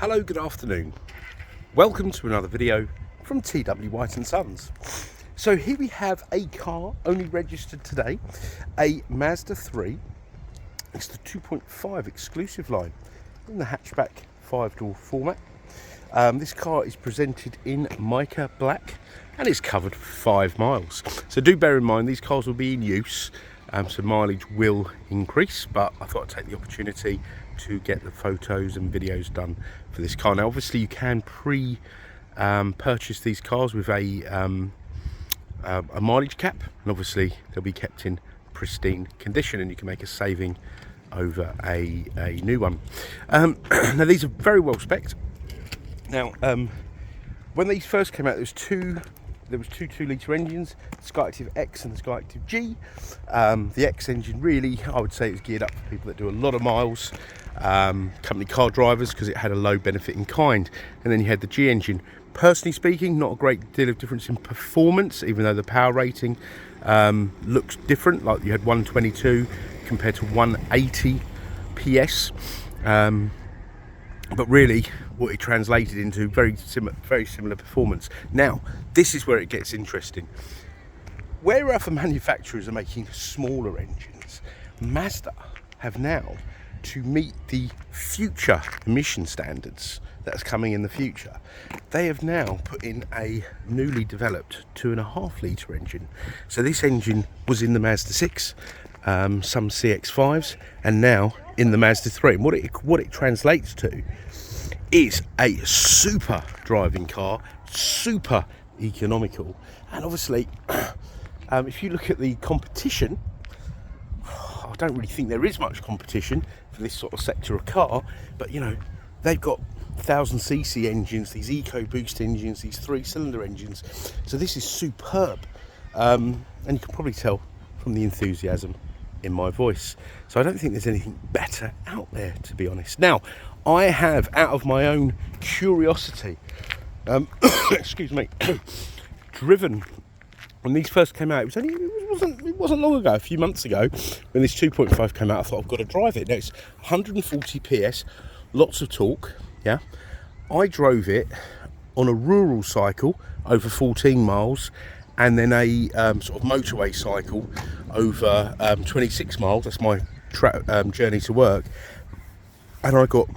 Hello, good afternoon. Welcome to another video from TW White & Sons. So here we have a car only registered today, a Mazda 3. It's the 2.5 exclusive line in the hatchback 5-door format. This car is presented in mica black and it's covered 5 miles. So do bear in mind these cars will be in use, so mileage will increase, but I thought I'd take the opportunity to get the photos and videos done for this car. Now obviously you can purchase these cars with a mileage cap, and obviously they'll be kept in pristine condition and you can make a saving over a new one. Now these are very well spec'd. Now when these first came out there was two 2-litre engines, the SKYACTIV X and the SKYACTIV G. The X engine really, I would say, is geared up for people that do a lot of miles, company car drivers, because it had a low benefit in kind. And then you had the G engine. Personally speaking, not a great deal of difference in performance, even though the power rating looks different. Like you had 122 compared to 180 PS. But really, what it translated into very similar performance. Now, this is where it gets interesting. Where other manufacturers are making smaller engines, Mazda have now, to meet the future emission standards that's coming in the future, they have now put in a newly developed 2.5-litre engine. So this engine was in the Mazda 6, some CX-5s, and now in the Mazda 3. And what it translates to is a super driving car, super economical, and obviously if you look at the competition, I don't really think there is much competition for this sort of sector of car, but you know, they've got 1000cc engines, these EcoBoost engines, these 3-cylinder engines, so this is superb, and you can probably tell from the enthusiasm in my voice. So I don't think there's anything better out there, to be honest. Now, I have, out of my own curiosity, excuse me, driven when these first came out. It wasn't long ago, a few months ago, when this 2.5 came out. I thought I've got to drive it. Now it's 140 PS, lots of torque. Yeah, I drove it on a rural cycle over 14 miles, and then a sort of motorway cycle over 26 miles. That's my journey to work, and I got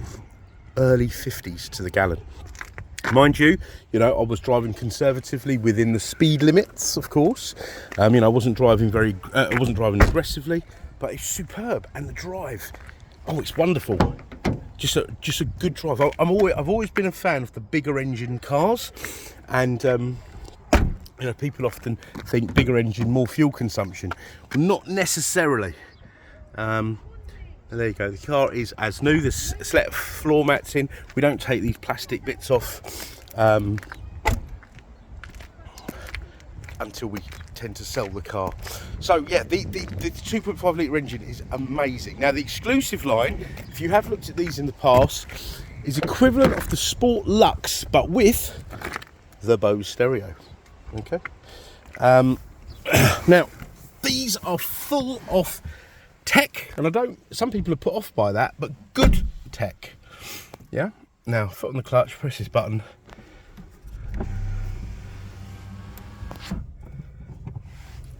early 50s to the gallon. Mind you, I was driving conservatively within the speed limits, of course. I wasn't driving aggressively, but it's superb, and the drive, it's wonderful. Just a good drive. I've always been a fan of the bigger engine cars, and people often think bigger engine, more fuel consumption. Well, not necessarily. There you go, the car is as new. There's a set of floor mats in. We don't take these plastic bits off until we tend to sell the car. So yeah, the 2.5 litre engine is amazing. Now the exclusive line, if you have looked at these in the past, is equivalent of the Sport Lux, but with the Bose stereo. Okay. Now these are full of tech, and some people are put off by that, but good tech. Yeah. Now, foot on the clutch, press this button.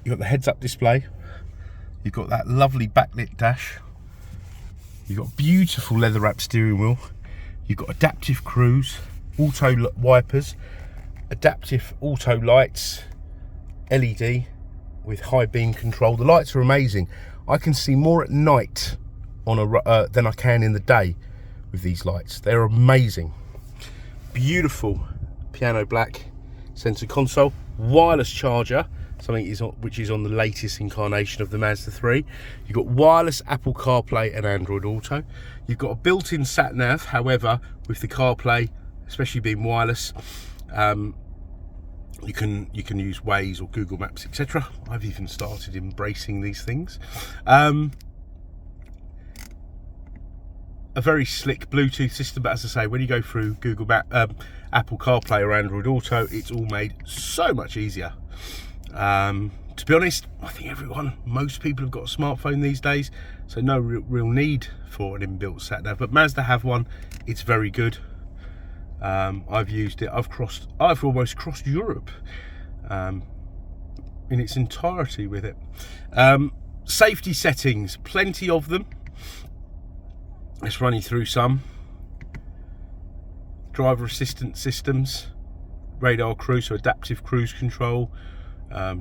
You've got the heads-up display. You've got that lovely backlit dash. You've got beautiful leather-wrapped steering wheel. You've got adaptive cruise, auto wipers, adaptive auto lights, LED with high beam control. The lights are amazing. I can see more at night than I can in the day with these lights. They're amazing. Beautiful piano black center console, wireless charger, which is on the latest incarnation of the Mazda 3. You've got wireless Apple CarPlay and Android Auto. You've got a built-in sat nav. However, with the CarPlay, especially being wireless, you can use Waze or Google Maps, etc. I've even started embracing these things. A very slick Bluetooth system, but as I say, when you go through Google Apple CarPlay or Android Auto, it's all made so much easier. To be honest, I think most people have got a smartphone these days, so no real need for an inbuilt sat nav. But Mazda have one. It's very good. I've used it. I've almost crossed Europe in its entirety with it. Safety settings, plenty of them. Let's run you through some. Driver assistance systems, radar cruise, so adaptive cruise control,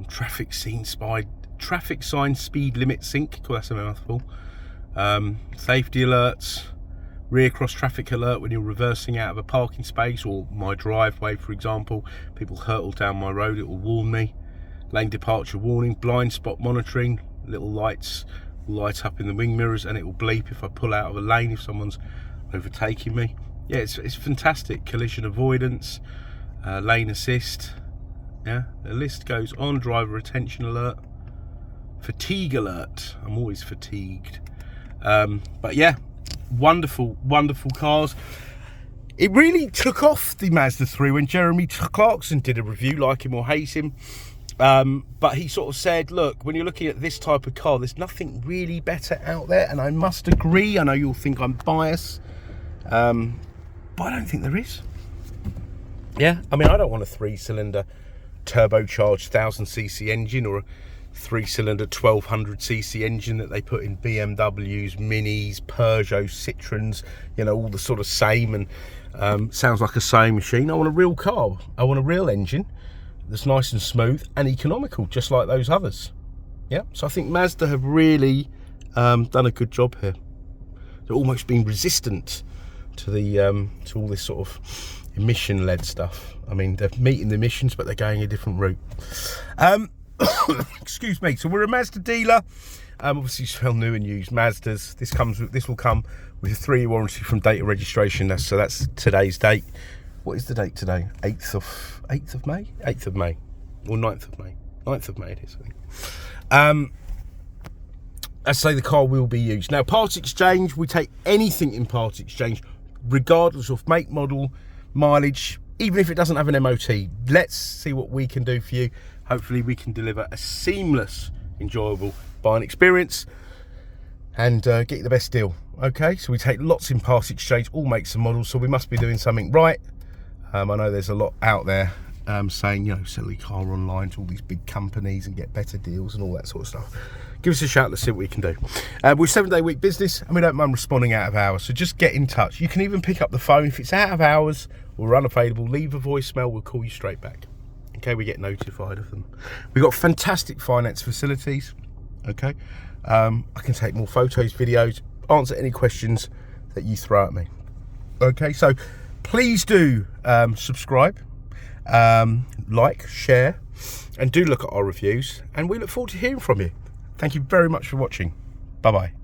traffic sign speed limit sync, cool, that's a mouthful. Safety alerts, rear cross traffic alert when you're reversing out of a parking space or my driveway, for example. People hurtle down my road, it will warn me. Lane departure warning, blind spot monitoring, little lights light up in the wing mirrors and it will bleep if I pull out of a lane if someone's overtaking me. Yeah, it's fantastic. Collision avoidance, lane assist. Yeah, the list goes on. Driver attention alert, fatigue alert. I'm always fatigued. But yeah, wonderful cars. It really took off, the Mazda 3, when Jeremy Clarkson did a review, like him or hate him. But he sort of said, look, when you're looking at this type of car, there's nothing really better out there. And I must agree. I know you'll think I'm biased, but I don't think there is. Yeah, I mean, I don't want a 3-cylinder turbocharged 1000cc engine or a 3-cylinder 1200cc engine that they put in BMWs, Minis, Peugeots, Citroens, you know, all the sort of same, and sounds like a sewing machine. I want a real car. I want a real engine that's nice and smooth and economical, just like those others. Yeah, so I think Mazda have really done a good job here. They've almost been resistant to the to all this sort of emission-led stuff. I mean, they're meeting the emissions, but they're going a different route. Excuse me. So we're a Mazda dealer. Obviously, sell new and used Mazdas. This will come with a 3-year warranty from date of registration. So that's today's date. What is the date today? 8th of May? 8th of May. Or 9th of May. 9th of May it is, I think. I say the car will be used. Now, part exchange, we take anything in part exchange, regardless of make, model, mileage, even if it doesn't have an MOT. Let's see what we can do for you. Hopefully we can deliver a seamless, enjoyable buying experience and get you the best deal. Okay, so we take lots in part exchange, all makes and models, so we must be doing something right. I know there's a lot out there saying, you know, sell your car online to all these big companies and get better deals and all that sort of stuff. Give us a shout, let's see what we can do. We're a 7-day-week business and we don't mind responding out of hours, so just get in touch. You can even pick up the phone. If it's out of hours or unavailable, leave a voicemail, we'll call you straight back. Okay, we get notified of them. We've got fantastic finance facilities. Okay, I can take more photos, videos, answer any questions that you throw at me. Okay, so please do subscribe, like, share, and do look at our reviews, and we look forward to hearing from you. Thank you very much for watching. Bye bye.